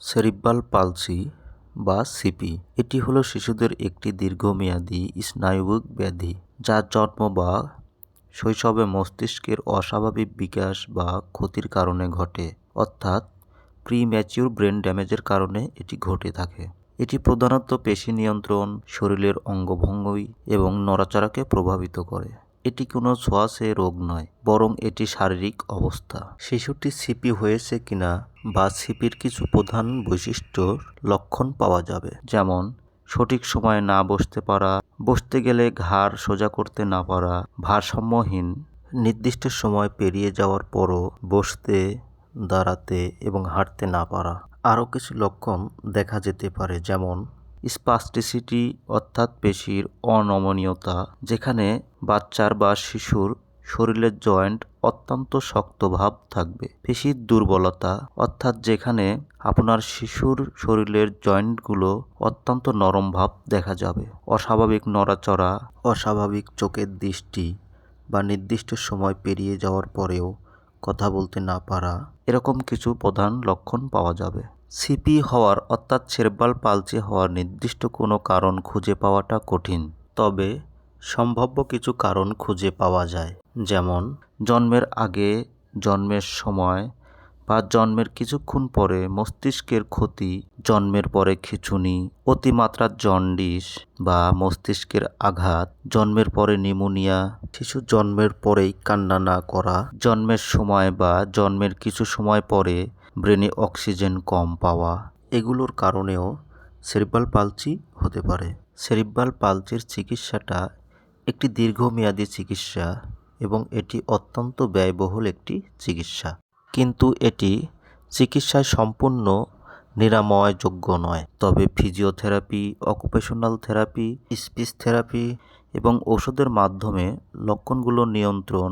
Cerebral palsy বা CP এটি হলো শিশুদের একটি দীর্ঘমেয়াদী স্নায়বিক ব্যাধি যা জন্ম বা শৈশবে মস্তিষ্কের অস্বাভাবিক বিকাশ বা ক্ষতির কারণে ঘটে, অর্থাৎ প্রিম্যাচিউর ব্রেন ড্যামেজের কারণে এটি ঘটে থাকে। এটি প্রধানত পেশি নিয়ন্ত্রণ, শরীরের অঙ্গভঙ্গি এবং নড়াচড়াকে প্রভাবিত করে। এটি কোনো ছোঁয়াচে রোগ নয়, বরং এটি শারীরিক অবস্থা। শিশুটি সিপি হয়েছে কিনা বা সিপির কিছু প্রধান বৈশিষ্ট্যর লক্ষণ পাওয়া যাবে, যেমন সঠিক সময়ে না বসতে পারা, বসতে গেলে ঘাড় সোজা করতে না পারা, ভারসাম্যহীন, নির্দিষ্ট সময় পেরিয়ে যাওয়ার পরও বসতে, দাঁড়াতে এবং হাঁটতে না পারা। আরও কিছু লক্ষণ দেখা যেতে পারে, যেমন স্পাস্টিসিটি অর্থাৎ পেশির অনমনীয়তা, যেখানে বাচ্চার বা শিশুর শরীরের জয়েন্ট অত্যন্ত শক্ত ভাব থাকবে। পেশির দুর্বলতা অর্থাৎ যেখানে আপনার শিশুর শরীরের জয়েন্টগুলো অত্যন্ত নরম ভাব দেখা যাবে। অস্বাভাবিক নড়াচড়া, অস্বাভাবিক চোখের দৃষ্টি বা নির্দিষ্ট সময় পেরিয়ে যাওয়ার পরেও কথা বলতে না পারা, এরকম কিছু প্রধান লক্ষণ পাওয়া যাবে। সিপি হওয়ার অর্থাৎ সেরিব্রাল পালসি হওয়ার নির্দিষ্ট কোনো কারণ খুঁজে পাওয়াটা কঠিন, তবে সম্ভাব্য কিছু কারণ খুঁজে পাওয়া যায়, যেমন জন্মের আগে, জন্মের সময় বা জন্মের কিছুক্ষণ পরে মস্তিষ্কের ক্ষতি, জন্মের পরে খিঁচুনি, অতিমাত্রার জন্ডিস বা মস্তিষ্কের আঘাত, জন্মের পরে নিউমোনিয়া, শিশু জন্মের পরেই কান্না না করা, জন্মের সময় বা জন্মের কিছু সময় পরে ব্রেনে অক্সিজেন কম পাওয়া, এগুলোর কারণেও সেরিব্রাল পালসি হতে পারে। সেরিব্রাল পালসির চিকিৎসাটা একটি দীর্ঘমেয়াদী চিকিৎসা এবং এটি অত্যন্ত ব্যয়বহুল একটি চিকিৎসা, কিন্তু এটি চিকিৎসায় সম্পূর্ণ নিরাময়যোগ্য নয়। তবে physiotherapy, occupational therapy, speech therapy এবং ওষুধের মাধ্যমে লক্ষণগুলো নিয়ন্ত্রণ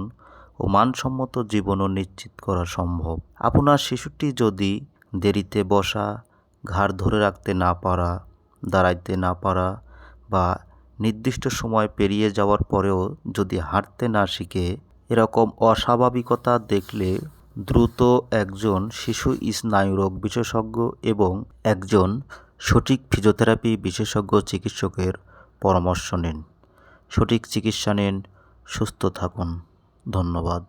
ও মানসম্মত জীবনও নিশ্চিত করা সম্ভব। আপনার শিশুটি যদি দেরিতে বসা, ঘাড় ধরে রাখতে না পারা, দাঁড়াইতে না পারা বা নির্দিষ্ট সময় পেরিয়ে যাওয়ার পরেও যদি হাঁটতে না শিখে, এরকম অস্বাভাবিকতা দেখলে দ্রুত একজন শিশু স্নায়ুরোগ বিশেষজ্ঞ এবং একজন সঠিক ফিজিওথেরাপি বিশেষজ্ঞ চিকিৎসকের পরামর্শ নিন। সঠিক চিকিৎসা নিন, সুস্থ থাকুন। ধন্যবাদ।